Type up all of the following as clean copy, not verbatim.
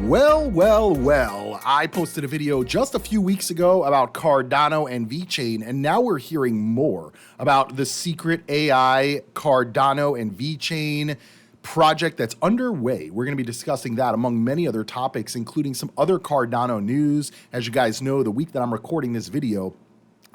Well, I posted a video just a few weeks ago about Cardano and VeChain, and now we're hearing more about the secret AI Cardano and VeChain project that's underway. We're going to be discussing that among many other topics, including some other Cardano news. As you guys know, the week that I'm recording this video,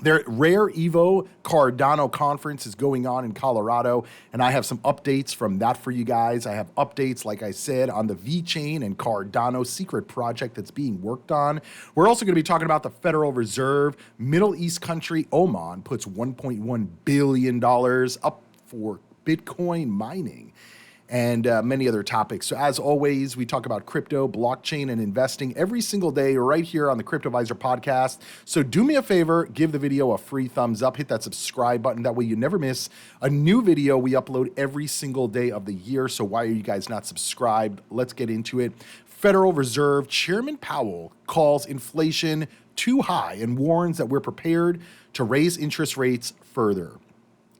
their Rare Evo Cardano conference is going on in Colorado, and I have some updates from that for you guys. I have updates, like I said, on the VeChain and Cardano secret project that's being worked on. We're also going to be talking about the Federal Reserve. Middle East country Oman puts $1.1 billion up for Bitcoin mining, and many other topics. So as always, we talk about crypto, blockchain, and investing every single day right here on the Cryptoviser podcast. So do me a favor, give the video a free thumbs up, hit that subscribe button. That way you never miss a new video. We upload every single day of the year. So why are you guys not subscribed? Let's get into it. Federal Reserve Chairman Powell calls inflation too high and warns that we're prepared to raise interest rates further.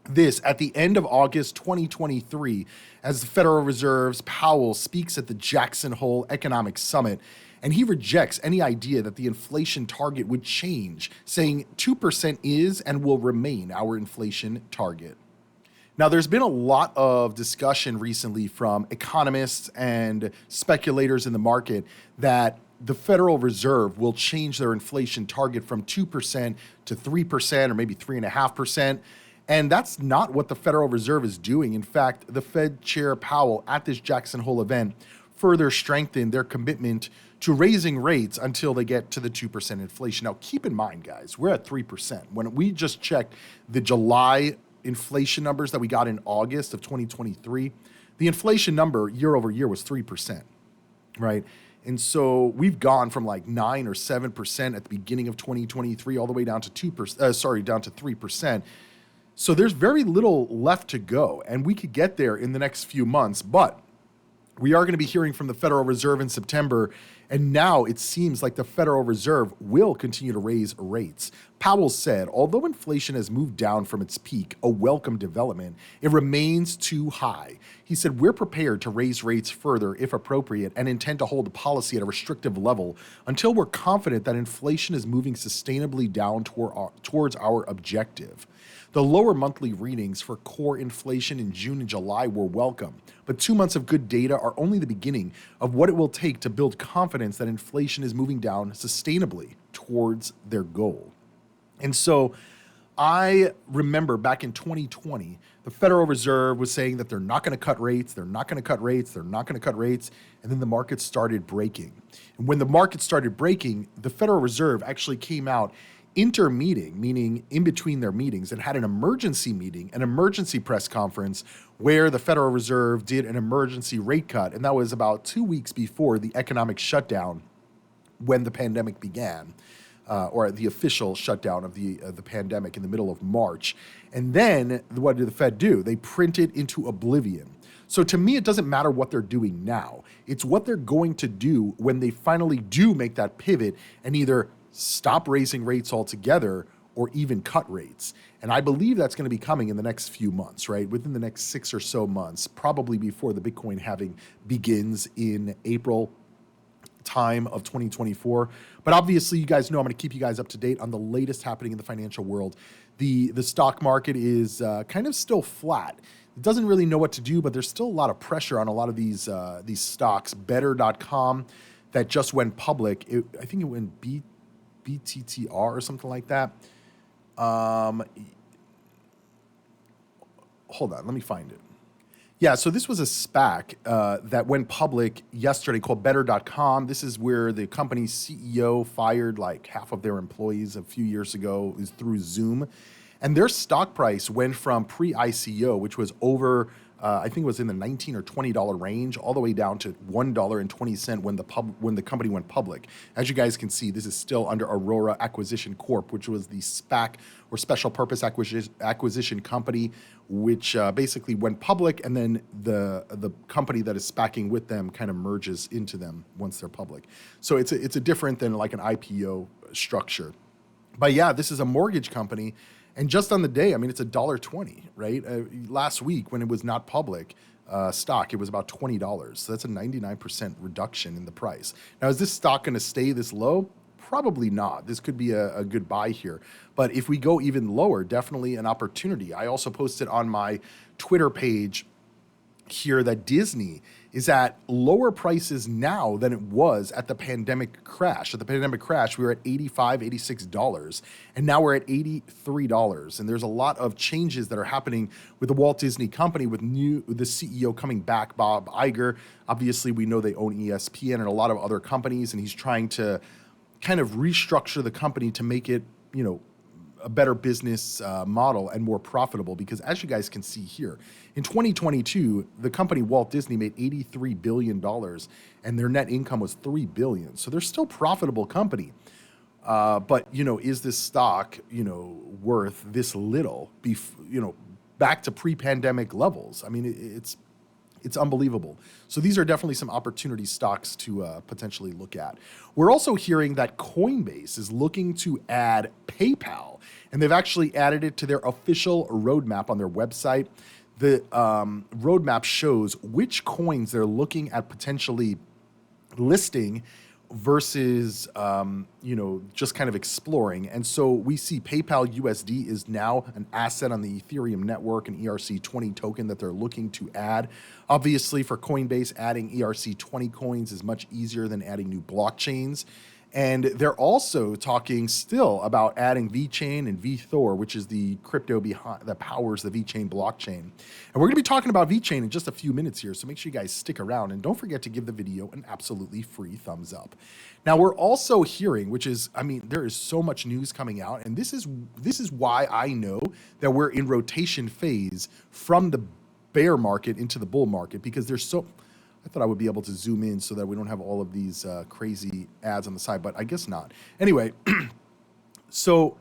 This at the end of August 2023, as the Federal Reserve's Powell speaks at the Jackson Hole Economic Summit, and he rejects any idea that the inflation target would change, saying 2% is and will remain our inflation target. Now, there's been a lot of discussion recently from economists and speculators in the market that the Federal Reserve will change their inflation target from 2% to 3% or maybe 3.5%. And that's not what the Federal Reserve is doing. In fact, the Fed Chair Powell at this Jackson Hole event further strengthened their commitment to raising rates until they get to the 2% inflation. Now, keep in mind, guys, we're at 3%. When we just checked the July inflation numbers that we got in August of 2023, the inflation number year over year was 3%, right? And so we've gone from like 9 or 7% at the beginning of 2023 all the way down to 3%. So there's very little left to go, and we could get there in the next few months, but we are going to be hearing from the Federal Reserve in September, and now it seems like the Federal Reserve will continue to raise rates. Powell said, although inflation has moved down from its peak, a welcome development, it remains too high. He said, we're prepared to raise rates further if appropriate and intend to hold the policy at a restrictive level until we're confident that inflation is moving sustainably down towards our objective. The lower monthly readings for core inflation in June and July were welcome, but 2 months of good data are only the beginning of what it will take to build confidence that inflation is moving down sustainably towards their goal. And so I remember back in 2020, the Federal Reserve was saying that they're not going to cut rates, and then the market started breaking. And when the market started breaking, the Federal Reserve actually came out intermeeting, meaning in between their meetings, and had an emergency meeting, an emergency press conference where the Federal Reserve did an emergency rate cut. And that was about 2 weeks before the economic shutdown when the pandemic began, or the official shutdown of the pandemic in the middle of March. And then what did the Fed do? They printed into oblivion. So to me, it doesn't matter what they're doing now. It's what they're going to do when they finally do make that pivot and either stop raising rates altogether or even cut rates. And I believe that's going to be coming in the next few months, right? Within the next 6 or so months, probably before the Bitcoin halving begins in April time of 2024. But obviously, you guys know I'm going to keep you guys up to date on the latest happening in the financial world. The stock market is kind of still flat. It doesn't really know what to do, but there's still a lot of pressure on a lot of these stocks. Better.com that just went public. I think it went BTTR or something like that. Hold on, let me find it. Yeah, so this was a SPAC that went public yesterday called Better.com. This is where the company's CEO fired like half of their employees a few years ago through Zoom. And their stock price went from pre-ICO, which was over, I think it was in the $19 or $20 range, all the way down to $1.20 when the company went public. As you guys can see, this is still under Aurora Acquisition Corp., which was the SPAC or Special Purpose Acquisition Company, which basically went public, and then the company that is SPACing with them kind of merges into them once they're public. So it's a different than like an IPO structure. But yeah, this is a mortgage company. And just on the day, I mean, it's $1.20, right? Last week when it was not public stock, it was about $20. So that's a 99% reduction in the price. Now, is this stock going to stay this low? Probably not. This could be a good buy here. But if we go even lower, definitely an opportunity. I also posted on my Twitter page here that Disney is at lower prices now than it was at the pandemic crash. At the pandemic crash, we were at $85, $86, and now we're at $83. And there's a lot of changes that are happening with the Walt Disney Company, with the CEO coming back, Bob Iger. Obviously, we know they own ESPN and a lot of other companies, and he's trying to kind of restructure the company to make it, a better business model and more profitable, because as you guys can see here, in 2022, the company Walt Disney made $83 billion and their net income was $3 billion. So they're still profitable company. But, is this stock, worth this little, back to pre-pandemic levels? I mean, it's unbelievable. So these are definitely some opportunity stocks to potentially look at. We're also hearing that COINBASE is looking to add PayPal, and they've actually added it to their official roadmap on their website. The roadmap shows which coins they're looking at potentially listing versus, just kind of exploring. And so we see PayPal USD is now an asset on the Ethereum network, an ERC20 token that they're looking to add. Obviously, for Coinbase, adding ERC20 coins is much easier than adding new blockchains. And they're also talking still about adding VeChain and VeThor, which is the crypto that powers the VeChain blockchain. And we're going to be talking about VeChain in just a few minutes here, so make sure you guys stick around. And don't forget to give the video an absolutely free thumbs up. Now, we're also hearing, there is so much news coming out, and this is why I know that we're in rotation phase from the bear market into the bull market, because I thought I would be able to zoom in so that we don't have all of these crazy ads on the side, but I guess not. Anyway, so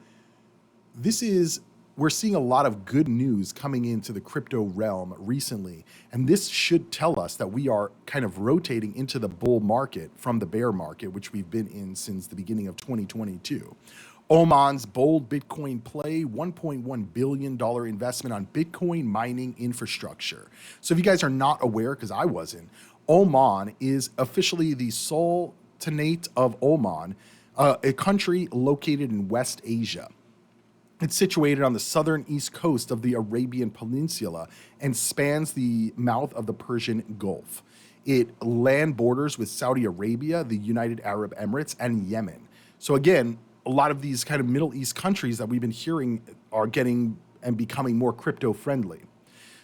we're seeing a lot of good news coming into the crypto realm recently, and this should tell us that we are kind of rotating into the bull market from the bear market, which we've been in since the beginning of 2022. Omans bold Bitcoin play, $1.1 billion investment on Bitcoin mining infrastructure. So if you guys are not aware, because I wasn't, Oman is officially the Sultanate of Oman, a country located in West Asia. It's situated on the southern east coast of the Arabian Peninsula and spans the mouth of the Persian Gulf. It land borders with Saudi Arabia, the United Arab Emirates, and Yemen. So again, a lot of these kind of Middle East countries that we've been hearing are getting and becoming more crypto friendly.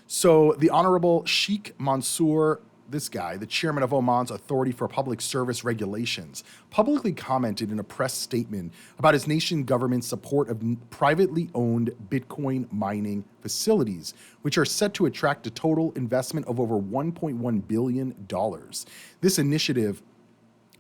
So the Honorable Sheikh Mansour, this guy, the chairman of Oman's Authority for Public Service Regulations, publicly commented in a press statement about his nation government's support of privately owned Bitcoin mining facilities, which are set to attract a total investment of over $1.1 billion. This initiative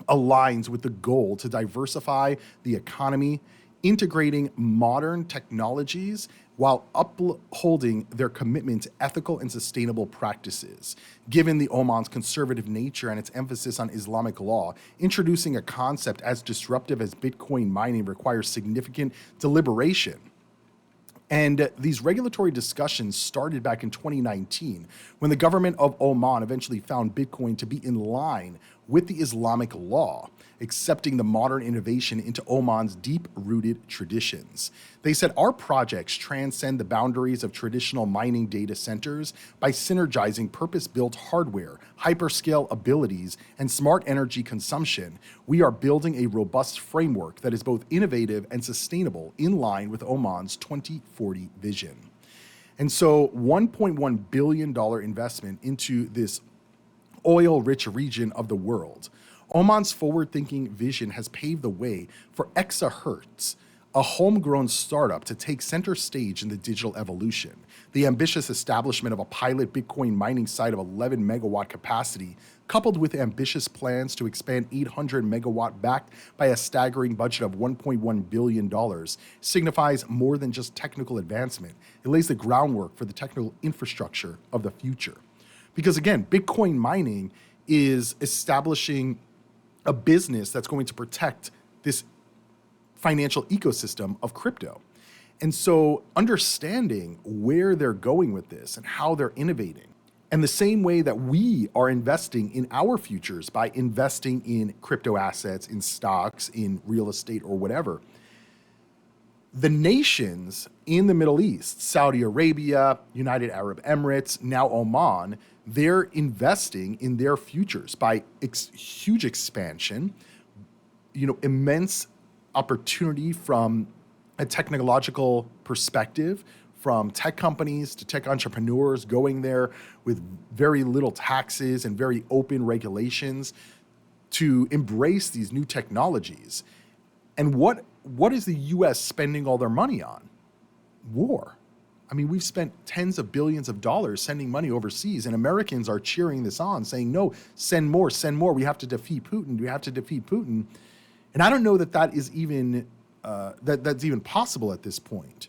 aligns with the goal to diversify the economy, integrating modern technologies while upholding their commitment to ethical and sustainable practices. Given the Oman's conservative nature and its emphasis on Islamic law, introducing a concept as disruptive as Bitcoin mining requires significant deliberation. And these regulatory discussions started back in 2019, when the government of Oman eventually found Bitcoin to be in line with the Islamic law, accepting the modern innovation into Oman's deep-rooted traditions. They said, our projects transcend the boundaries of traditional mining data centers by synergizing purpose-built hardware, hyperscale abilities, and smart energy consumption. We are building a robust framework that is both innovative and sustainable, in line with Oman's 2040 vision. And so $1.1 billion investment into this oil-rich region of the world. Oman's forward-thinking vision has paved the way for Exahertz, a homegrown startup, to take center stage in the digital evolution. The ambitious establishment of a pilot Bitcoin mining site of 11 megawatt capacity, coupled with ambitious plans to expand 800 megawatt backed by a staggering budget of $1.1 billion, signifies more than just technical advancement. It lays the groundwork for the technical infrastructure of the future. Because again, Bitcoin mining is establishing a business that's going to protect this financial ecosystem of crypto. And so understanding where they're going with this and how they're innovating, and the same way that we are investing in our futures by investing in crypto assets, in stocks, in real estate, or whatever, the nations in the Middle East, Saudi Arabia, United Arab Emirates, now Oman, they're investing in their futures by huge expansion, immense opportunity from a technological perspective, from tech companies to tech entrepreneurs going there with very little taxes and very open regulations to embrace these new technologies. And what is the US spending all their money on? War. I mean, we've spent tens of billions of dollars sending money overseas, and Americans are cheering this on, saying, no, send more. We have to defeat Putin. And I don't know that is even that's even possible at this point.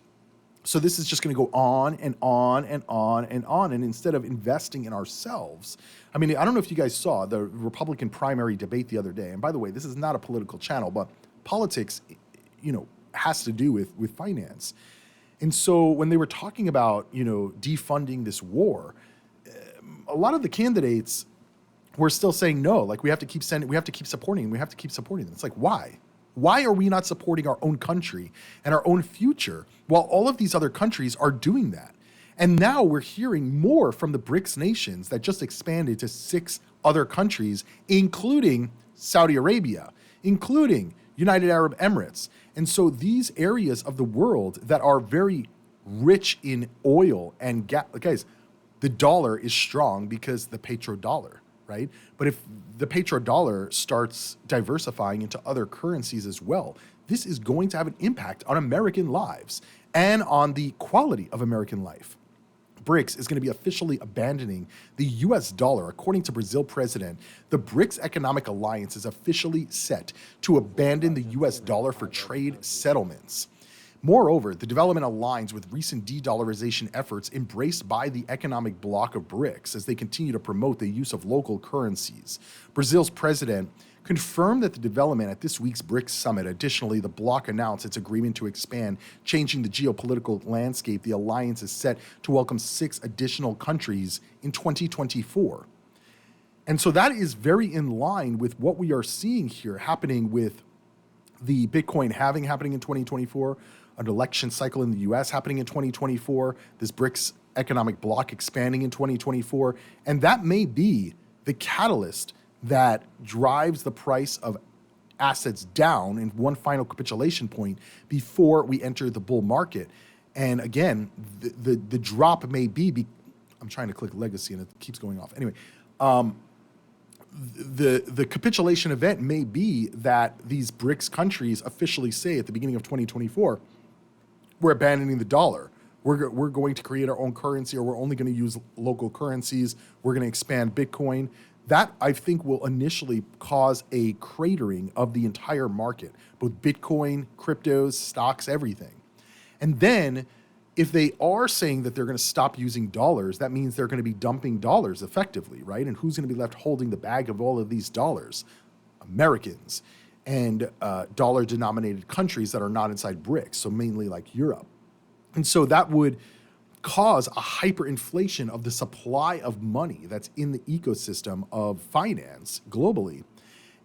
So this is just going to go on and on and on and on. And instead of investing in ourselves, I mean, I don't know if you guys saw the Republican primary debate the other day. And by the way, this is not a political channel, but politics, has to do with finance. And so when they were talking about, defunding this war, a lot of the candidates were still saying no, like we have to keep supporting them. It's like, why? Why are we not supporting our own country and our own future while all of these other countries are doing that? And now we're hearing more from the BRICS nations that just expanded to 6 other countries, including Saudi Arabia, including United Arab Emirates. And so these areas of the world that are very rich in oil and gas, guys, the dollar is strong because the petrodollar, right? But if the petrodollar starts diversifying into other currencies as well, this is going to have an impact on American lives and on the quality of American life. BRICS is going to be officially abandoning the US dollar. According to Brazil president, the BRICS Economic Alliance is officially set to abandon the US dollar for trade settlements. Moreover, the development aligns with recent de-dollarization efforts embraced by the economic bloc of BRICS as they continue to promote the use of local currencies. Brazil's president confirmed that the development at this week's BRICS summit. Additionally, the bloc announced its agreement to expand, changing the geopolitical landscape. The alliance is set to welcome 6 additional countries in 2024. And so that is very in line with what we are seeing here happening with the Bitcoin halving happening in 2024, an election cycle in the US happening in 2024, this BRICS economic bloc expanding in 2024, and that may be the catalyst that drives the price of assets down in one final capitulation point before we enter the bull market. And again, the drop may be I'm trying to click legacy and it keeps going off. Anyway, the capitulation event may be that these BRICS countries officially say at the beginning of 2024, we're abandoning the dollar. We're going to create our own currency, or we're only going to use local currencies. We're going to expand Bitcoin. That, I think, will initially cause a cratering of the entire market, both Bitcoin, cryptos, stocks, everything. And then if they are saying that they're going to stop using dollars, that means they're going to be dumping dollars effectively, right? And who's going to be left holding the bag of all of these dollars? Americans and dollar-denominated countries that are not inside BRICS, so mainly like Europe. And so that would cause a hyperinflation of the supply of money that's in the ecosystem of finance globally.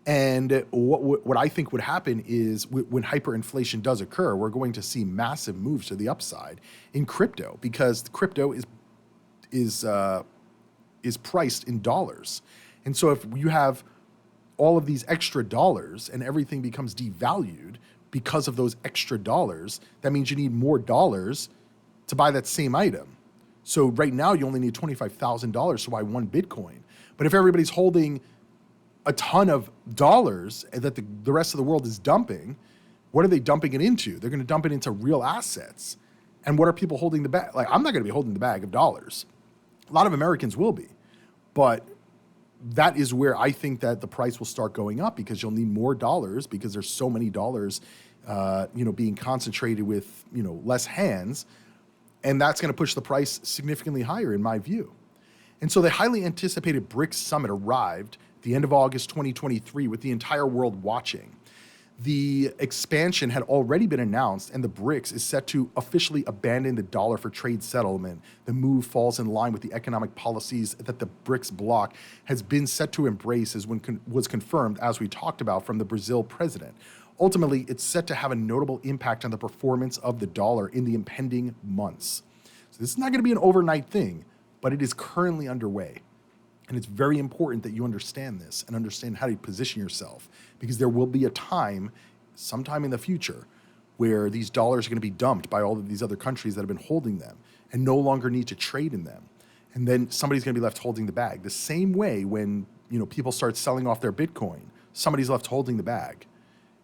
And what I think would happen is when hyperinflation does occur, we're going to see massive moves to the upside in crypto, because the crypto is priced in dollars. And so if you have all of these extra dollars and everything becomes devalued because of those extra dollars, that means you need more dollars to buy that same item. So right now you only need $25,000 to buy one Bitcoin. But if everybody's holding a ton of dollars that the rest of the world is dumping, what are they dumping it into? They're going to dump it into real assets. And what are people holding the bag? Like, I'm not going to be holding the bag of dollars. A lot of Americans will be. But that is where I think that the price will start going up, because you'll need more dollars, because there's so many dollars, being concentrated with, less hands. And that's going to push the price significantly higher, in my view. And so the highly anticipated BRICS summit arrived at the end of August 2023 with the entire world watching. The expansion had already been announced, and the BRICS is set to officially abandon the dollar for trade settlement. The move falls in line with the economic policies that the BRICS bloc has been set to embrace, as was confirmed, as we talked about, from the Brazil president. Ultimately, it's set to have a notable impact on the performance of the dollar in the impending months. So this is not going to be an overnight thing, but it is currently underway. And it's very important that you understand this and understand how to position yourself, because there will be a time, sometime in the future, where these dollars are going to be dumped by all of these other countries that have been holding them and no longer need to trade in them. And then somebody's going to be left holding the bag. The same way when people start selling off their Bitcoin, somebody's left holding the bag.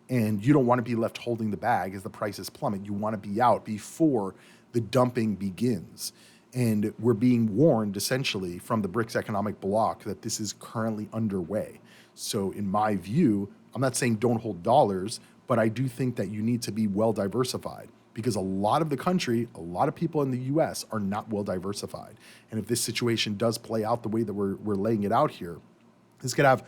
And you don't want to be left holding the bag as the prices plummet. You want to be out before the dumping begins. And we're being warned, essentially, from the BRICS economic bloc that this is currently underway. So in my view, I'm not saying don't hold dollars, but I do think that you need to be well diversified, because a lot of the country, a lot of people in the US are not well diversified. And if this situation does play out the way that we're laying it out here, this could have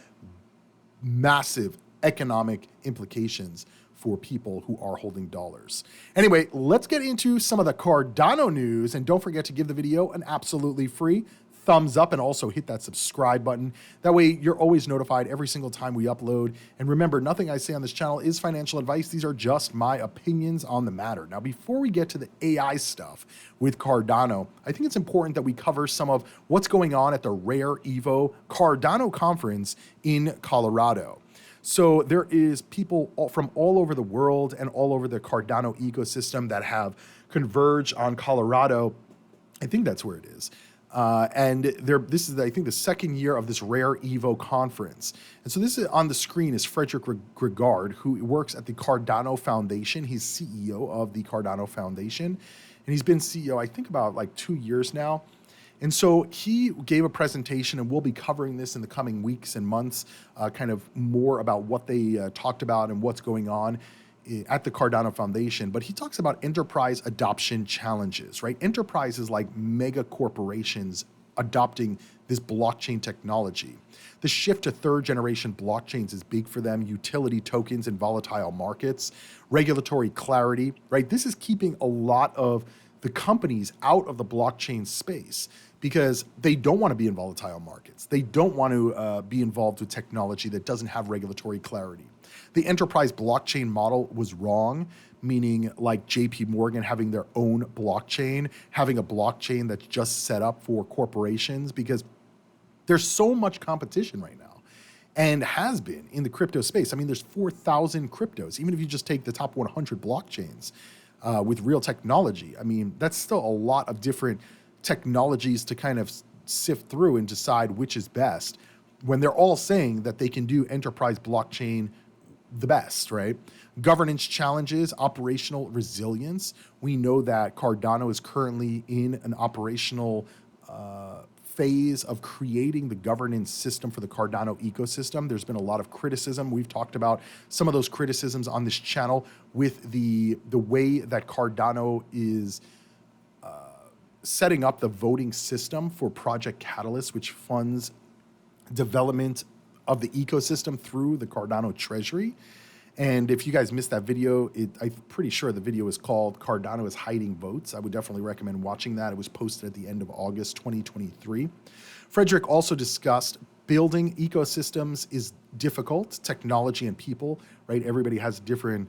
massive economic implications for people who are holding dollars. Anyway, let's get into some of the Cardano news, and don't forget to give the video an absolutely free thumbs up and also hit that subscribe button. That way you're always notified every single time we upload. And remember, nothing I say on this channel is financial advice. These are just my opinions on the matter. Now, before we get to the AI stuff with Cardano, I think it's important that we cover some of what's going on at the Rare Evo Cardano conference in Colorado. So there is people from all over the world and all over the Cardano ecosystem that have converged on Colorado. I think that's where it is. And this is, I think, the second year of this Rare Evo conference. And so this is on the screen is Frederick Regard, who works at the Cardano Foundation. He's CEO of the Cardano Foundation. And he's been CEO, I think, about like 2 years now. And so he gave a presentation, and we'll be covering this in the coming weeks and months, kind of more about what they talked about and what's going on at the Cardano Foundation. But he talks about enterprise adoption challenges, right? Enterprises like mega corporations adopting this blockchain technology. The shift to third generation blockchains is big for them. Utility tokens in volatile markets, regulatory clarity, right? This is keeping a lot of the companies out of the blockchain space because they don't want to be in volatile markets. They don't want to be involved with technology that doesn't have regulatory clarity. The enterprise blockchain model was wrong, meaning like JP Morgan having their own blockchain, having a blockchain that's just set up for corporations, because there's so much competition right now and has been in the crypto space. I mean, there's 4,000 cryptos, even if you just take the top 100 blockchains with real technology. I mean, that's still a lot of different technologies to kind of sift through and decide which is best, when they're all saying that they can do enterprise blockchain the best, right? Governance challenges, operational resilience. We know that Cardano is currently in an operational phase of creating the governance system for the Cardano ecosystem. There's been a lot of criticism. We've talked about some of those criticisms on this channel with the way that Cardano is setting up the voting system for Project Catalyst, which funds development of the ecosystem through the Cardano treasury. And if you guys missed that video, I'm pretty sure the video is called Cardano is Hiding Votes. I would definitely recommend watching that. It was posted at the end of August 2023. Frederick also discussed building ecosystems is difficult, technology and people, right? Everybody has a different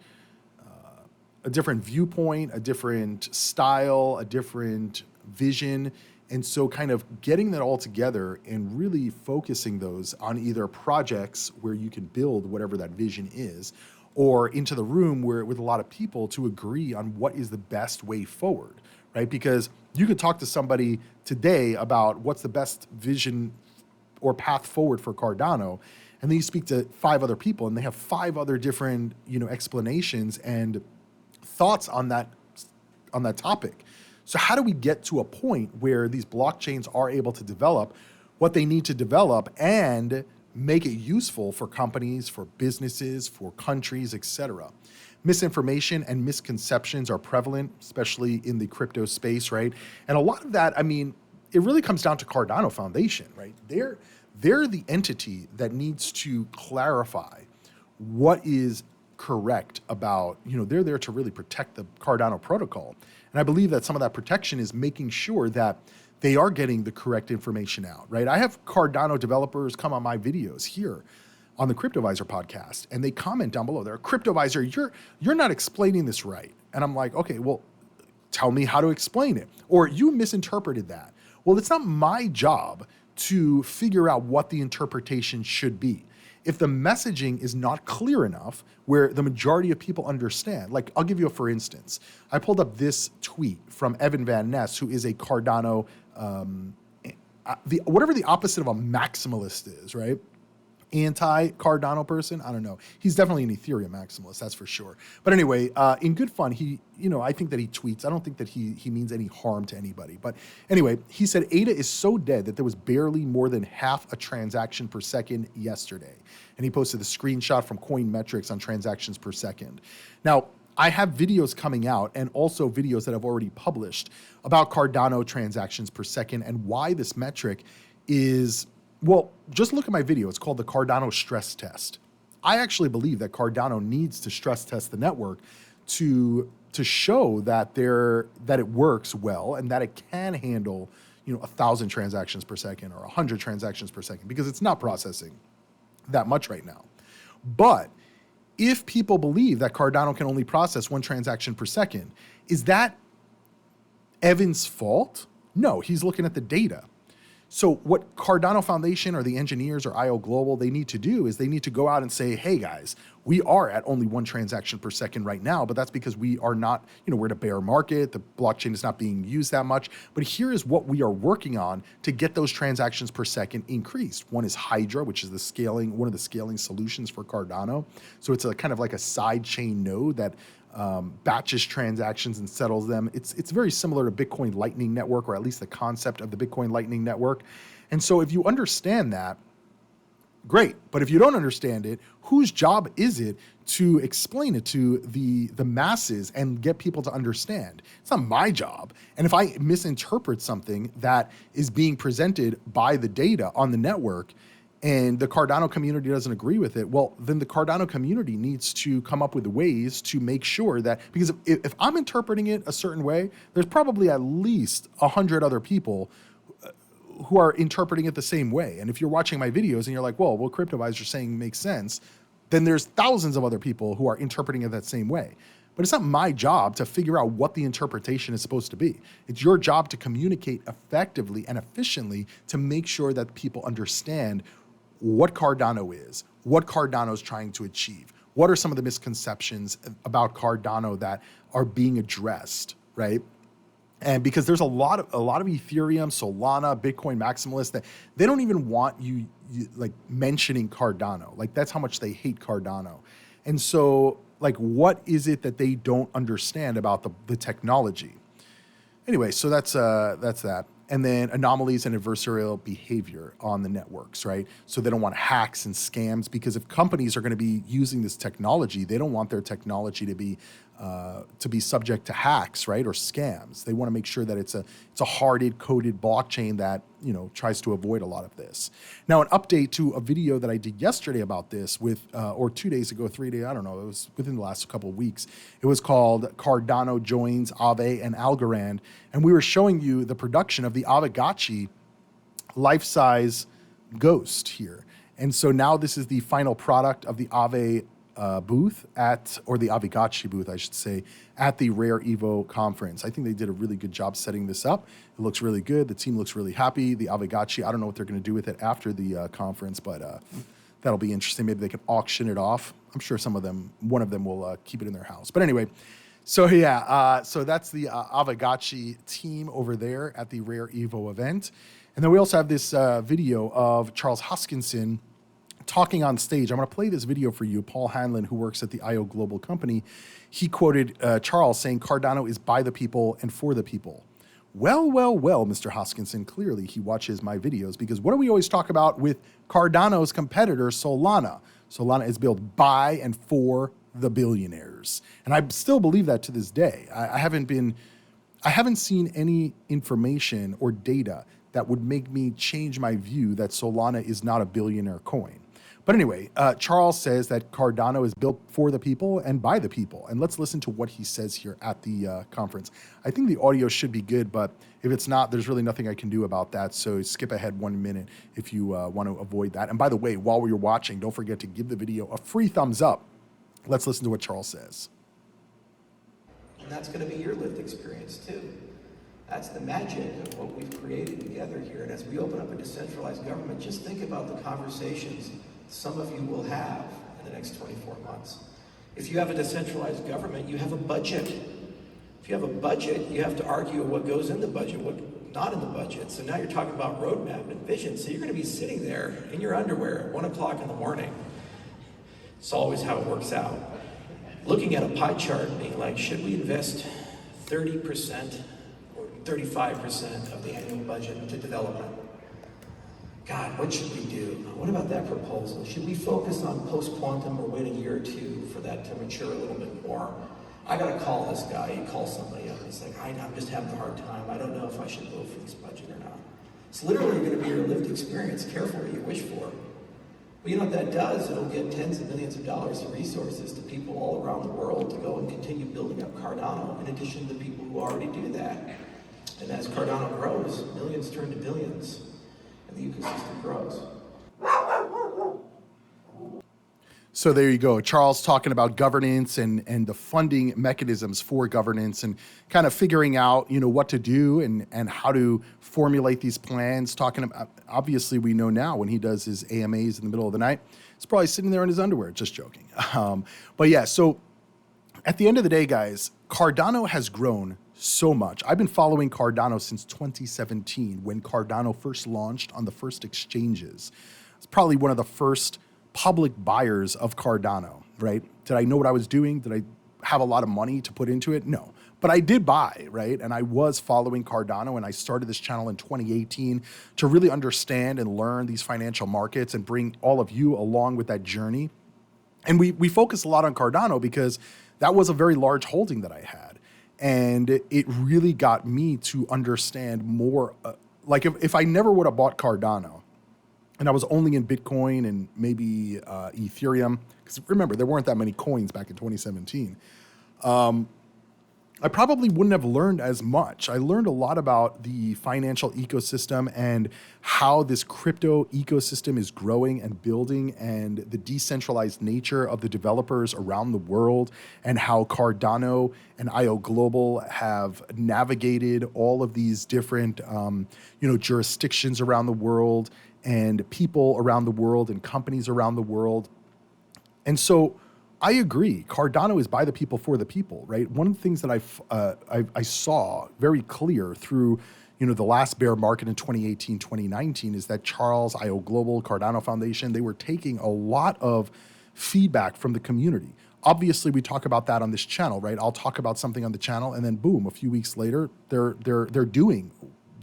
viewpoint, a different style, a different vision. And so kind of getting that all together and really focusing those on either projects where you can build whatever that vision is, or into the room where with a lot of people to agree on what is the best way forward, right? Because you could talk to somebody today about what's the best vision or path forward for Cardano, and then you speak to 5 other people and they have 5 other different, explanations and thoughts on that topic. So how do we get to a point where these blockchains are able to develop what they need to develop and make it useful for companies, for businesses, for countries, etc.? Misinformation and misconceptions are prevalent, especially in the crypto space, right? And a lot of that, I mean, it really comes down to Cardano Foundation, right? They're the entity that needs to clarify what is correct about, they're there to really protect the Cardano protocol. And I believe that some of that protection is making sure that they are getting the correct information out, right? I have Cardano developers come on my videos here on the Cryptoviser podcast, and they comment down below there, Cryptoviser, you're not explaining this right. And I'm like, okay, well, tell me how to explain it. Or you misinterpreted that. Well, it's not my job to figure out what the interpretation should be. If the messaging is not clear enough where the majority of people understand, like I'll give you a for instance. I pulled up this tweet from Evan Van Ness, who is a Cardano, whatever the opposite of a maximalist is, right? Anti-Cardano person, I don't know. He's definitely an Ethereum maximalist, that's for sure. But anyway, in good fun, I think that he tweets. I don't think that he means any harm to anybody. But anyway, he said ADA is so dead that there was barely more than half a transaction per second yesterday. And he posted a screenshot from Coinmetrics on transactions per second. Now, I have videos coming out and also videos that I've already published about Cardano transactions per second and why this metric is, well, just look at my video. It's called the Cardano stress test. I actually believe that Cardano needs to stress test the network to show that it works well and that it can handle 1,000 transactions per second or 100 transactions per second, because it's not processing that much right now. But if people believe that Cardano can only process 1 transaction per second, is that Evan's fault? No, he's looking at the data. So what Cardano Foundation or the engineers or IO Global, they need to do is they need to go out and say, hey guys, we are at only 1 transaction per second right now, but that's because we are not, we're in a bear market. The blockchain is not being used that much. But here is what we are working on to get those transactions per second increased. One is Hydra, which is one of the scaling solutions for Cardano. So it's a kind of like a side chain node that batches transactions and settles them. It's very similar to Bitcoin Lightning Network, or at least the concept of the Bitcoin Lightning Network. And so if you understand that, great. But if you don't understand it, whose job is it to explain it to the masses and get people to understand? It's not my job. And if I misinterpret something that is being presented by the data on the network, and the Cardano community doesn't agree with it, well, then the Cardano community needs to come up with ways to make sure that, because if I'm interpreting it a certain way, there's probably at least 100 other people who are interpreting it the same way. And if you're watching my videos and you're like, well, what Cryptoviser saying makes sense, then there's thousands of other people who are interpreting it that same way. But it's not my job to figure out what the interpretation is supposed to be. It's your job to communicate effectively and efficiently to make sure that people understand what Cardano is, what Cardano is trying to achieve. What are some of the misconceptions about Cardano that are being addressed, right? And because there's a lot of Ethereum, Solana, Bitcoin maximalists that they don't even want you like mentioning Cardano. Like that's how much they hate Cardano. And so like, what is it that they don't understand about the technology? Anyway, so that's that. And then anomalies and adversarial behavior on the networks, right? So they don't want hacks and scams, because if companies are going to be using this technology, they don't want their technology to be subject to hacks, right, or scams. They want to make sure that it's a hard coded blockchain that tries to avoid a lot of this. Now, an update to a video that I did yesterday about this or 2 days ago, 3 days, I don't know, it was within the last couple of weeks. It was called Cardano Joins Aave and Algorand, and we were showing you the production of the Aavegotchi Lifesize Ghost here. And so now this is the final product of the Aave booth or the Aavegotchi booth, I should say, at the Rare Evo conference. I think they did a really good job setting this up. It looks really good. The team looks really happy. The Aavegotchi, I don't know what they're going to do with it after the conference, but that'll be interesting. Maybe they can auction it off. I'm sure one of them will keep it in their house. But anyway, so yeah, so that's the Aavegotchi team over there at the Rare Evo event. And then we also have this video of Charles Hoskinson talking on stage. I'm going to play this video for you. Paul Hanlon, who works at the IO Global company, he quoted Charles saying, Cardano is by the people and for the people. Well, Mr. Hoskinson, clearly he watches my videos, because what do we always talk about with Cardano's competitor, Solana? Solana is built by and for the billionaires. And I still believe that to this day. I haven't seen any information or data that would make me change my view that Solana is not a billionaire coin. But anyway, Charles says that Cardano is built for the people and by the people. And let's listen to what he says here at the conference. I think the audio should be good, but if it's not, there's really nothing I can do about that. So skip ahead 1 minute if you want to avoid that. And by the way, while you're watching, don't forget to give the video a free thumbs up. Let's listen to what Charles says. And that's going to be your lived experience too. That's the magic of what we've created together here. And as we open up a decentralized government, just think about the conversations some of you will have in the next 24 months. If you have a decentralized government, you have a budget. If you have a budget, you have to argue what goes in the budget, what not in the budget. So now you're talking about roadmap and vision. So you're going to be sitting there in your underwear at 1 o'clock in the morning. It's always how it works out. Looking at a pie chart and being like, should we invest 30% or 35% of the annual budget into development? God, what should we do? What about that proposal? Should we focus on post-quantum or wait a year or two for that to mature a little bit more? I gotta call this guy. He calls somebody up. He's like, I'm just having a hard time. I don't know if I should vote for this budget or not. It's literally gonna be your lived experience. Careful what you wish for. Well, you know what that does? It'll get tens of millions of dollars of resources to people all around the world to go and continue building up Cardano, in addition to the people who already do that. And as Cardano grows, millions turn to billions, and the ecosystem grows. So there you go. Charles talking about governance and the funding mechanisms for governance and kind of figuring out, what to do and how to formulate these plans. Talking about, obviously we know now when he does his AMAs in the middle of the night, he's probably sitting there in his underwear, just joking. But yeah, so at the end of the day, guys, Cardano has grown so much. I've been following Cardano since 2017 when Cardano first launched on the first exchanges. It's probably one of the first public buyers of Cardano, right? Did I know what I was doing? Did I have a lot of money to put into it? No, but I did buy, right? And I was following Cardano, and I started this channel in 2018 to really understand and learn these financial markets and bring all of you along with that journey. And we focus a lot on Cardano because that was a very large holding that I had. And it really got me to understand more. Like if I never would have bought Cardano, and I was only in Bitcoin and maybe Ethereum, because remember, there weren't that many coins back in 2017. I probably wouldn't have learned as much. I learned a lot about the financial ecosystem and how this crypto ecosystem is growing and building, and the decentralized nature of the developers around the world, and how Cardano and IO Global have navigated all of these different jurisdictions around the world, and people around the world, and companies around the world. And so I agree. Cardano is by the people for the people, right? One of the things that I saw very clear through, the last bear market in 2018, 2019 is that Charles, IO Global, Cardano Foundation, they were taking a lot of feedback from the community. Obviously, we talk about that on this channel, right? I'll talk about something on the channel, and then boom, a few weeks later, they're doing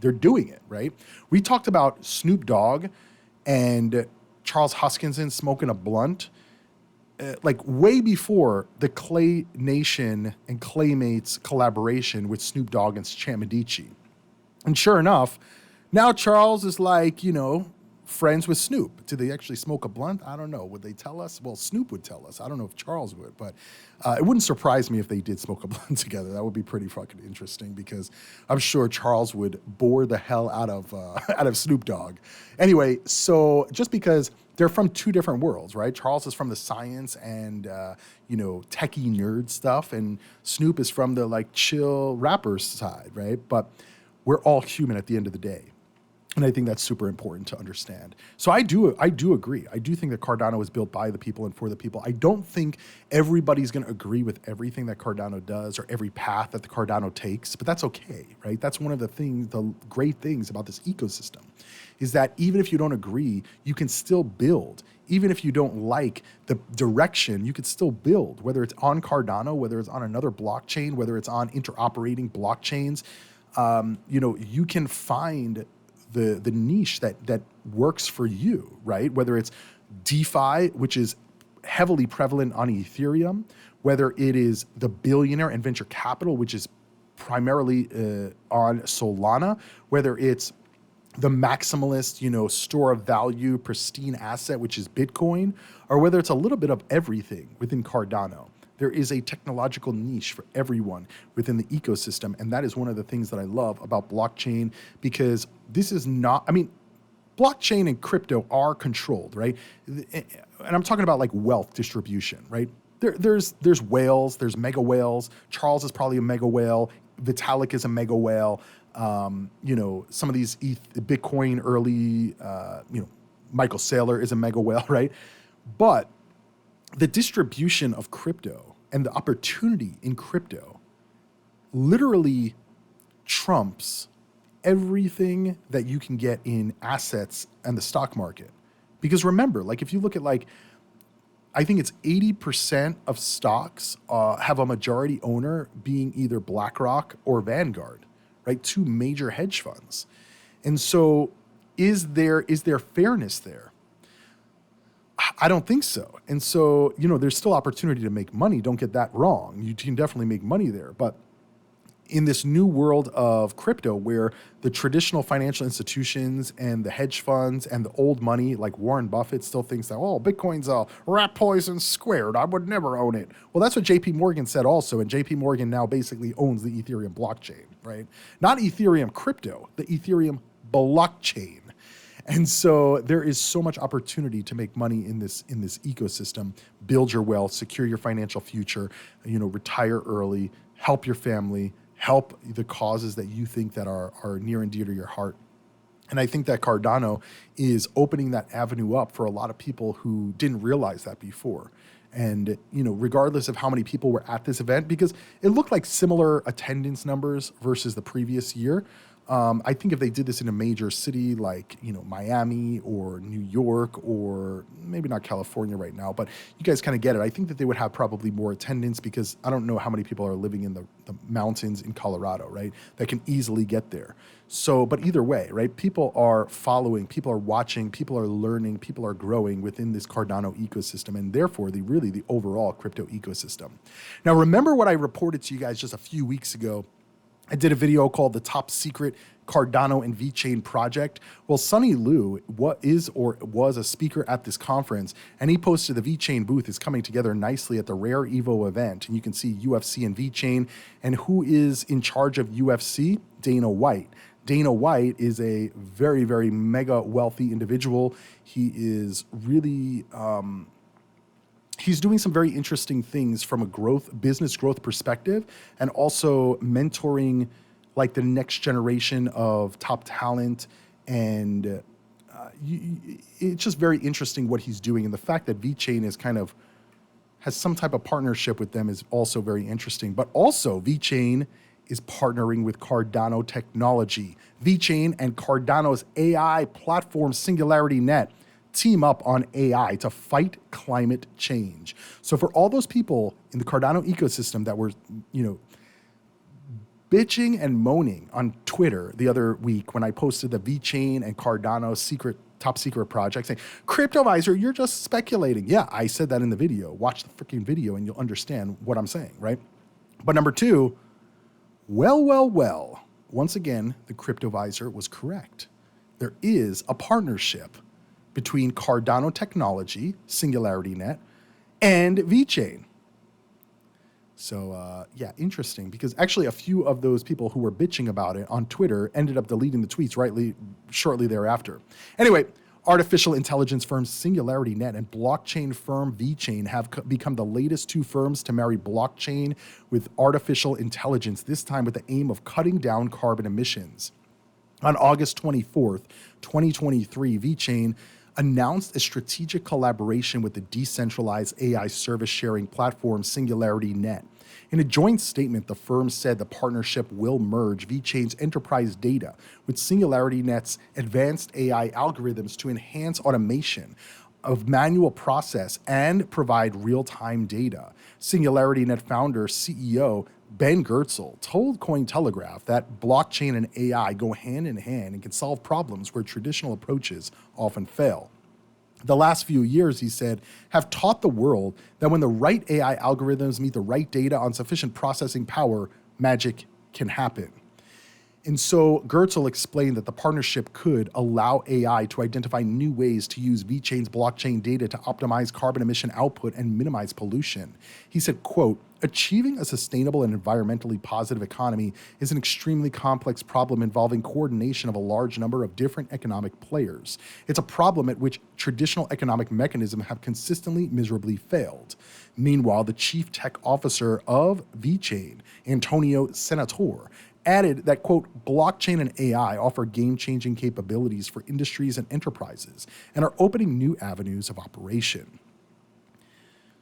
it, right? We talked about Snoop Dogg and Charles Hoskinson smoking a blunt, like way before the Clay Nation and Claymates collaboration with Snoop Dogg and Cham Medici. And sure enough, now Charles is like, friends with Snoop. Did they actually smoke a blunt? I don't know. Would they tell us? Well, Snoop would tell us. I don't know if Charles would, but it wouldn't surprise me if they did smoke a blunt together. That would be pretty fucking interesting, because I'm sure Charles would bore the hell out of Snoop Dogg. Anyway, so just because they're from two different worlds, right? Charles is from the science and techie nerd stuff, and Snoop is from the chill rapper side, right? But we're all human at the end of the day. And I think that's super important to understand. So I do agree. I do think that Cardano is built by the people and for the people. I don't think everybody's going to agree with everything that Cardano does or every path that the Cardano takes, but that's okay, right? That's one of the great things about this ecosystem, is that even if you don't agree, you can still build. Even if you don't like the direction, you can still build, whether it's on Cardano, whether it's on another blockchain, whether it's on interoperating blockchains. You can find the niche that works for you, right? Whether it's DeFi, which is heavily prevalent on Ethereum, whether it is the billionaire and venture capital, which is primarily on Solana, whether it's the maximalist, store of value, pristine asset, which is Bitcoin, or whether it's a little bit of everything within Cardano. There is a technological niche for everyone within the ecosystem. And that is one of the things that I love about blockchain, because this is not, blockchain and crypto are controlled, right? And I'm talking about like wealth distribution, right? There's whales, there's mega whales. Charles is probably a mega whale. Vitalik is a mega whale. Some of these Bitcoin early, Michael Saylor is a mega whale, right? But the distribution of crypto and the opportunity in crypto literally trumps everything that you can get in assets and the stock market. Because remember, like if you look at I think it's 80% of stocks have a majority owner being either BlackRock or Vanguard, right? Two major hedge funds. And so is there fairness there? I don't think so. And so, there's still opportunity to make money. Don't get that wrong. You can definitely make money there. But in this new world of crypto, where the traditional financial institutions and the hedge funds and the old money, like Warren Buffett, still thinks that, Bitcoin's a rat poison squared, I would never own it. Well, that's what JP Morgan said also. And JP Morgan now basically owns the Ethereum blockchain, right? Not Ethereum crypto, the Ethereum blockchain. And so there is so much opportunity to make money in this ecosystem, build your wealth, secure your financial future, retire early, help your family, help the causes that you think that are near and dear to your heart. And I think that Cardano is opening that avenue up for a lot of people who didn't realize that before. And, regardless of how many people were at this event, because it looked like similar attendance numbers versus the previous year. I think if they did this in a major city like, Miami or New York, or maybe not California right now, but you guys kind of get it. I think that they would have probably more attendance, because I don't know how many people are living in the mountains in Colorado, right? That can easily get there. So, but either way, right? People are following, people are watching, people are learning, people are growing within this Cardano ecosystem, and therefore the overall crypto ecosystem. Now, remember what I reported to you guys just a few weeks ago. I did a video called The Top Secret Cardano and VeChain Project. Well, Sonny Liu was a speaker at this conference, and he posted the VeChain booth is coming together nicely at the Rare Evo event. And you can see UFC and VeChain. And who is in charge of UFC? Dana White. Dana White is a very, very mega wealthy individual. He is really... he's doing some very interesting things from a business growth perspective, and also mentoring like the next generation of top talent. And it's just very interesting what he's doing. And the fact that VeChain has some type of partnership with them is also very interesting. But also VeChain is partnering with Cardano technology. VeChain and Cardano's AI platform Singularity Net team up on AI to fight climate change. So for all those people in the Cardano ecosystem that were, bitching and moaning on Twitter the other week when I posted the VeChain and Cardano top secret project saying, Cryptoviser, you're just speculating. Yeah, I said that in the video. Watch the freaking video and you'll understand what I'm saying, right? But number two, well, once again, the Cryptoviser was correct. There is a partnership between Cardano technology, Singularity Net, and VeChain. So, interesting, because actually a few of those people who were bitching about it on Twitter ended up deleting the tweets shortly thereafter. Anyway, artificial intelligence firm Singularity Net and blockchain firm VeChain have become the latest two firms to marry blockchain with artificial intelligence, this time with the aim of cutting down carbon emissions. On August 24th, 2023, VeChain announced a strategic collaboration with the decentralized AI service sharing platform Singularity Net. In a joint statement, the firm said the partnership will merge VeChain's enterprise data with Singularity Net's advanced AI algorithms to enhance automation of manual process and provide real-time data. Singularity Net founder, CEO Ben Goertzel told Cointelegraph that blockchain and AI go hand in hand and can solve problems where traditional approaches often fail. The last few years, he said, have taught the world that when the right AI algorithms meet the right data on sufficient processing power, magic can happen. And so Goertzel explained that the partnership could allow AI to identify new ways to use VeChain's blockchain data to optimize carbon emission output and minimize pollution. He said, quote, achieving a sustainable and environmentally positive economy is an extremely complex problem involving coordination of a large number of different economic players. It's a problem at which traditional economic mechanisms have consistently miserably failed. Meanwhile, the chief tech officer of VeChain, Antonio Senatore, added that, quote, blockchain and AI offer game-changing capabilities for industries and enterprises and are opening new avenues of operation.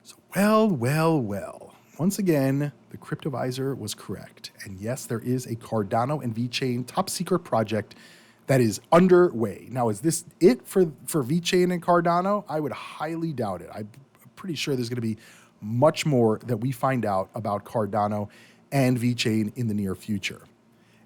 So, well. Once again, the Cryptoviser was correct. And yes, there is a Cardano and VeChain top secret project that is underway. Now, is this it for VeChain and Cardano? I would highly doubt it. I'm pretty sure there's going to be much more that we find out about Cardano and VeChain in the near future.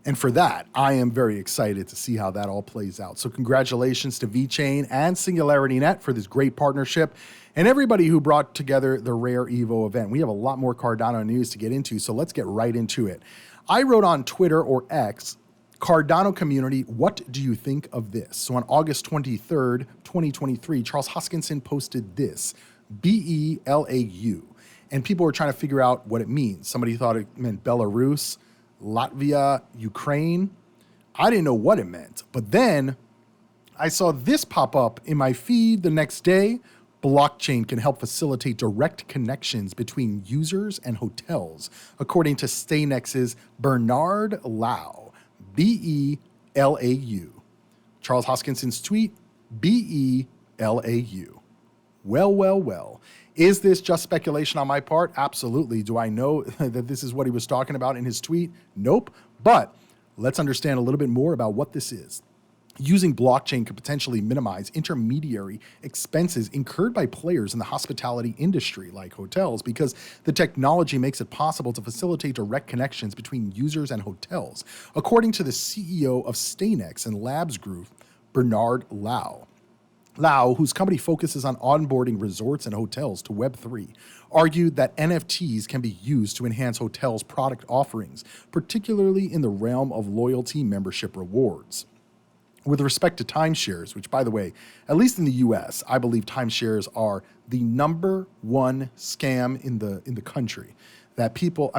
And for that, I am very excited to see how that all plays out. So congratulations to VeChain and SingularityNet for this great partnership and everybody who brought together the Rare Evo event. We have a lot more Cardano news to get into, so let's get right into it. I wrote on Twitter or X, Cardano community, what do you think of this? So on August 23rd, 2023, Charles Hoskinson posted this, BELAU. And people were trying to figure out what it means. Somebody thought it meant Belarus, Latvia, Ukraine. I didn't know what it meant. But then I saw this pop up in my feed the next day. Blockchain can help facilitate direct connections between users and hotels, according to Staynex's Bernard Lau, BELAU. Charles Hoskinson's tweet, BELAU. Well. Is this just speculation on my part? Absolutely. Do I know that this is what he was talking about in his tweet? Nope. But let's understand a little bit more about what this is. Using blockchain could potentially minimize intermediary expenses incurred by players in the hospitality industry, like hotels, because the technology makes it possible to facilitate direct connections between users and hotels, according to the CEO of Staynex and Labs Group, Bernard Lau. Lau, whose company focuses on onboarding resorts and hotels to Web3, argued that NFTs can be used to enhance hotels' product offerings, particularly in the realm of loyalty membership rewards. With respect to timeshares, which, by the way, at least in the US, I believe timeshares are the number one scam in the country. That people,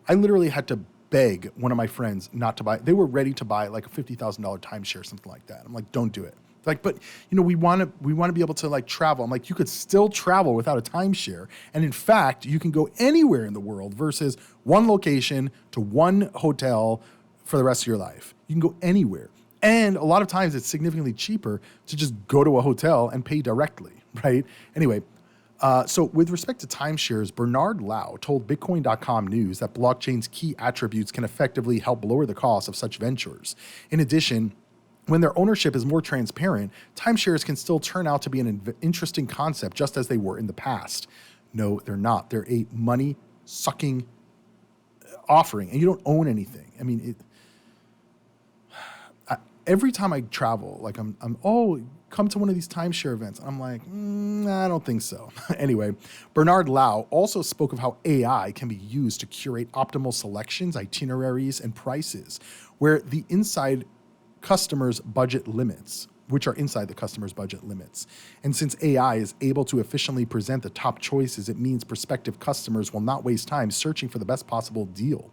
I literally had to beg one of my friends not to buy. They were ready to buy like a $50,000 timeshare, something like that. I'm like, don't do it. Like, but we want to be able to like travel. I'm like, you could still travel without a timeshare, and in fact, you can go anywhere in the world versus one location to one hotel for the rest of your life. You can go anywhere, and a lot of times it's significantly cheaper to just go to a hotel and pay directly, right? Anyway, so with respect to timeshares, Bernard Lau told Bitcoin.com News that blockchain's key attributes can effectively help lower the cost of such ventures. In addition, when their ownership is more transparent, timeshares can still turn out to be an interesting concept, just as they were in the past. No, they're not. They're a money-sucking offering, and you don't own anything. Every time I travel, like come to one of these timeshare events. I'm like, I don't think so. Anyway, Bernard Lau also spoke of how AI can be used to curate optimal selections, itineraries, and prices, where the inside customers' budget limits, which are inside the customer's budget limits. And since AI is able to efficiently present the top choices, it means prospective customers will not waste time searching for the best possible deal.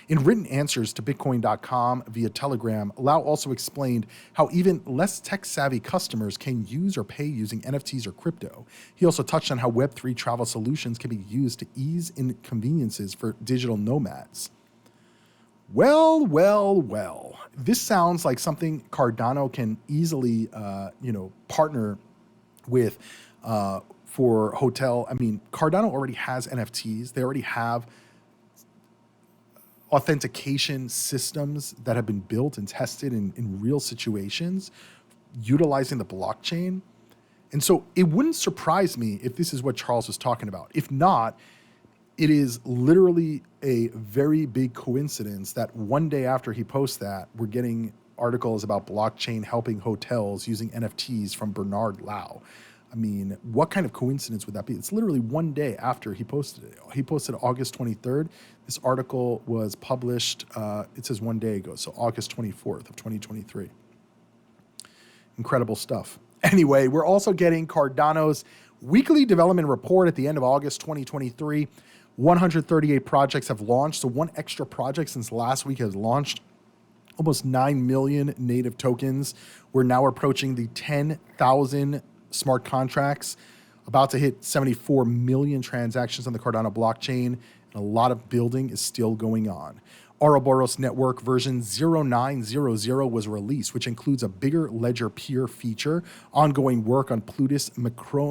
In written answers to Bitcoin.com via Telegram, Lau also explained how even less tech-savvy customers can use or pay using NFTs or crypto. He also touched on how Web3 travel solutions can be used to ease inconveniences for digital nomads. Well. This sounds like something Cardano can easily, partner with for hotel. Cardano already has NFTs. They already have authentication systems that have been built and tested in real situations utilizing the blockchain. And so it wouldn't surprise me if this is what Charles was talking about. If not, it is literally a very big coincidence that one day after he posts that, we're getting articles about blockchain helping hotels using NFTs from Bernard Lau. I mean, what kind of coincidence would that be? It's literally one day after he posted it. He posted August 23rd. This article was published, it says one day ago, so August 24th of 2023. Incredible stuff. Anyway, we're also getting Cardano's weekly development report at the end of August 2023. 138 projects have launched, so one extra project since last week has launched. Almost 9 million native tokens. We're now approaching the 10,000 smart contracts, about to hit 74 million transactions on the Cardano blockchain, and a lot of building is still going on. Ouroboros Network version 0900 was released, which includes a bigger ledger peer feature, ongoing work on Plutus Marconi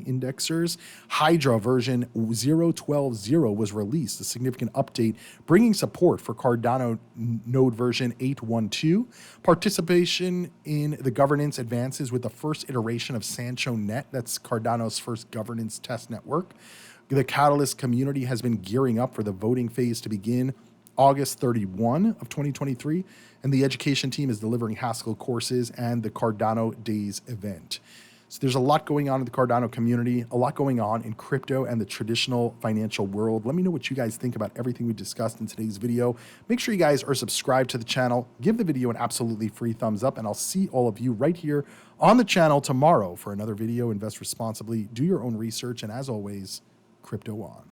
indexers. Hydra version 0120 was released, a significant update bringing support for Cardano node version 812. Participation in the governance advances with the first iteration of Sancho Net, that's Cardano's first governance test network. The Catalyst community has been gearing up for the voting phase to begin August 31 of 2023, and the education team is delivering Haskell courses and the Cardano Days event. So there's a lot going on in the Cardano community, a lot going on in crypto and the traditional financial world. Let me know what you guys think about everything we discussed in today's video. Make sure you guys are subscribed to the channel, give the video an absolutely free thumbs up, and I'll see all of you right here on the channel tomorrow for another video. Invest responsibly, do your own research, and as always, crypto on.